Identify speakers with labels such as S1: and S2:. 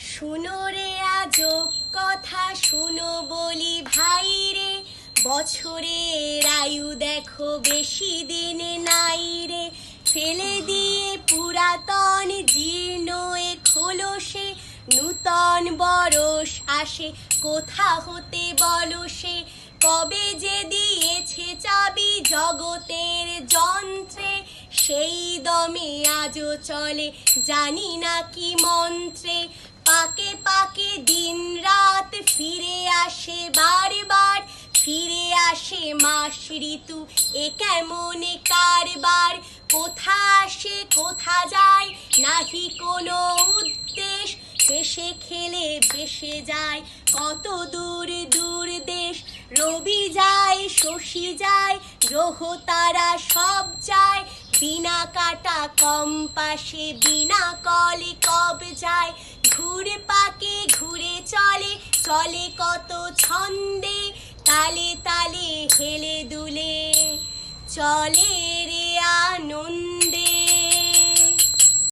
S1: শুনো রে আজব কথা, শুনো বলি ভাই রে, বছরের আয়ু দেখো বেশি দিন নাই রে। ফেলে দিয়ে পুরাতন জীর্ণ এ খোলসে নূতন বরস আসে কোথা হতে বলো সে। কবে যে দিয়েছে চাবি জগতের যন্ত্রে, সেই দমে আজও চলে জানি না কি মন্ত্রে। পাকে পাকে দিন রাত ফিরে আসে বারবার, ফিরে আসে মাস ঋতু এ কেমন কারবার। কোথা আসে কোথা যায় নাহি কোনো উদ্দেশ, হেসে খেলে ভেসে যায় কত দূর দূর দেশ। রবি যায় শশী যায় গ্রহ তারা সব যায়, বিনা কাটা কম্পাসে বিনা কলে কব যায়। ঘুরে পাকে ঘুরে চলে চলে কত ছন্দে, তালে তালে হেলে দুলে চলে রে আনন্দ।